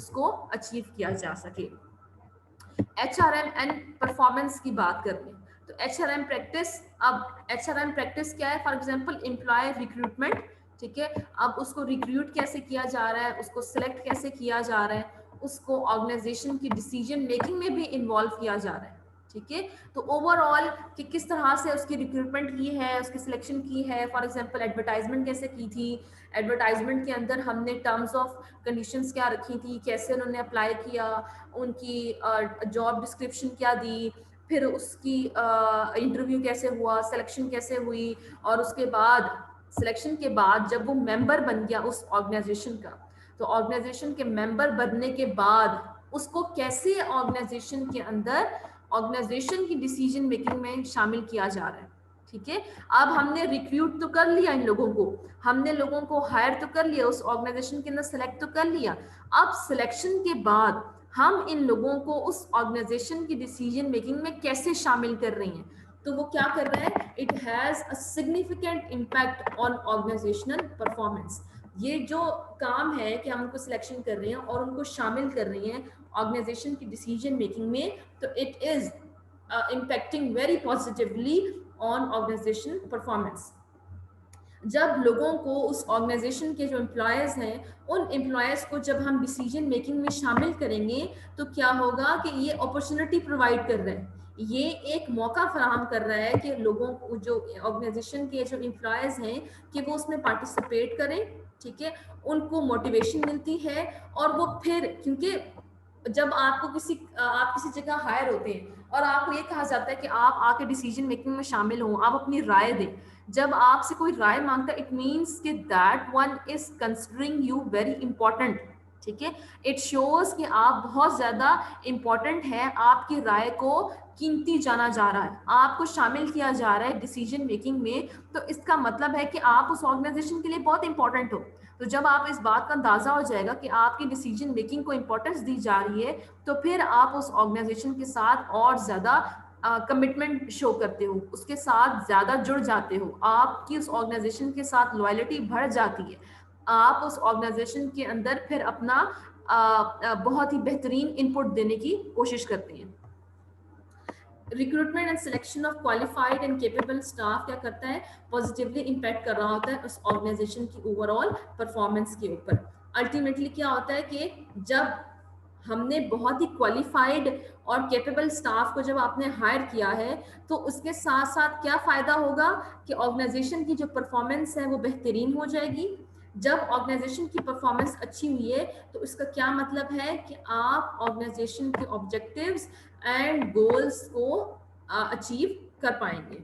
उसको अचीव किया जा सके। HRM एंड परफॉर्मेंस की बात करते हैं तो HRM प्रैक्टिस, अब HRM प्रैक्टिस क्या है? फॉर एग्जांपल एम्प्लॉय रिक्रूटमेंट, ठीक है, अब उसको रिक्रूट कैसे किया जा रहा है, उसको सिलेक्ट कैसे किया जा रहा है, उसको ऑर्गेनाइजेशन की डिसीजन मेकिंग में भी इन्वॉल्व किया जा रहा है, ठीक है। तो ओवरऑल कि किस तरह से उसकी रिक्रूटमेंट की है, उसकी सिलेक्शन की है, फॉर एग्जांपल एडवर्टाइजमेंट कैसे की थी, एडवर्टाइजमेंट के अंदर हमने टर्म्स ऑफ कंडीशंस क्या रखी थी, कैसे उन्होंने अप्लाई किया, उनकी जॉब डिस्क्रिप्शन क्या दी, फिर उसकी इंटरव्यू कैसे हुआ, सिलेक्शन कैसे हुई, और उसके बाद सिलेक्शन के बाद जब वो मेंबर बन गया उस ऑर्गेनाइजेशन का, तो ऑर्गेनाइजेशन के मेंबर बनने के बाद उसको कैसे ऑर्गेनाइजेशन के अंदर ऑर्गेनाइजेशन की डिसीजन मेकिंग में शामिल किया जा रहा है, ठीक है। अब हमने रिक्रूट तो कर लिया इन लोगों को, हमने लोगों को हायर तो कर लिया, उस ऑर्गेनाइजेशन के अंदर सेलेक्ट तो कर लिया, अब सिलेक्शन के बाद हम इन लोगों को उस ऑर्गेनाइजेशन की डिसीजन मेकिंग में कैसे शामिल कर रही हैं, तो वो क्या कर रहा है? It has a significant impact on organisational performance. ये जो काम है कि हम उनको सिलेक्शन कर रहे हैं और उनको शामिल कर रही हैं ऑर्गेनाइजेशन की डिसीजन मेकिंग में, तो it is impacting very positively on organisation performance. जब लोगों को, उस ऑर्गेनाइजेशन के जो एम्प्लॉयज़ हैं, उन एम्प्लॉयज़ को जब हम डिसीजन मेकिंग में शामिल करेंगे तो क्या होगा कि ये अपॉर्चुनिटी प्रोवाइड कर रहे हैं, ये एक मौका फराहम कर रहा है कि लोगों को, जो ऑर्गेनाइजेशन के जो एम्प्लॉयज़ हैं, कि वो उसमें पार्टिसिपेट करें, ठीक है, उनको मोटिवेशन मिलती है, और वो फिर, क्योंकि जब आपको आप किसी जगह हायर होते हैं और आपको ये कहा जाता है कि आप आके डिसीजन मेकिंग में शामिल हों, आप अपनी राय दें, जब आपसे कोई राय मांगता है, इट मीन्स कि that one is considering you very important, ठीक है, इट शोज कि आप बहुत ज्यादा इंपॉर्टेंट है, आपकी राय को कीमती जाना जा रहा है, आपको शामिल किया जा रहा है डिसीजन मेकिंग में, तो इसका मतलब है कि आप उस ऑर्गेनाइजेशन के लिए बहुत इंपॉर्टेंट हो। तो जब आप इस बात का अंदाजा हो जाएगा कि आपकी डिसीजन मेकिंग को इंपॉर्टेंस दी जा रही है, तो फिर आप उस ऑर्गेनाइजेशन के साथ और ज्यादा कमिटमेंट शो करते हो, उसके साथ ज्यादा जुड़ जाते हो, आपकी उस ऑर्गेनाइजेशन के साथ लॉयल्टी बढ़ जाती है, आप उस ऑर्गेनाइजेशन के अंदर फिर अपना बहुत ही बेहतरीन इनपुट देने की कोशिश करते हैं। Recruitment and selection of qualified and capable staff क्या करता है? पॉजिटिवली इम्पैक्ट कर रहा होता है उस ऑर्गेनाइजेशन की ओवरऑल परफॉर्मेंस के ऊपर। अल्टीमेटली क्या होता है कि जब हमने बहुत ही क्वालिफाइड और कैपेबल स्टाफ को जब आपने हायर किया है, तो उसके साथ साथ क्या फायदा होगा कि ऑर्गेनाइजेशन की जो परफॉर्मेंस है वो बेहतरीन हो जाएगी। जब ऑर्गेनाइजेशन की परफॉर्मेंस अच्छी हुई है, तो इसका क्या मतलब है कि आप ऑर्गेनाइजेशन के ऑब्जेक्टिव्स एंड गोल्स को अचीव कर पाएंगे।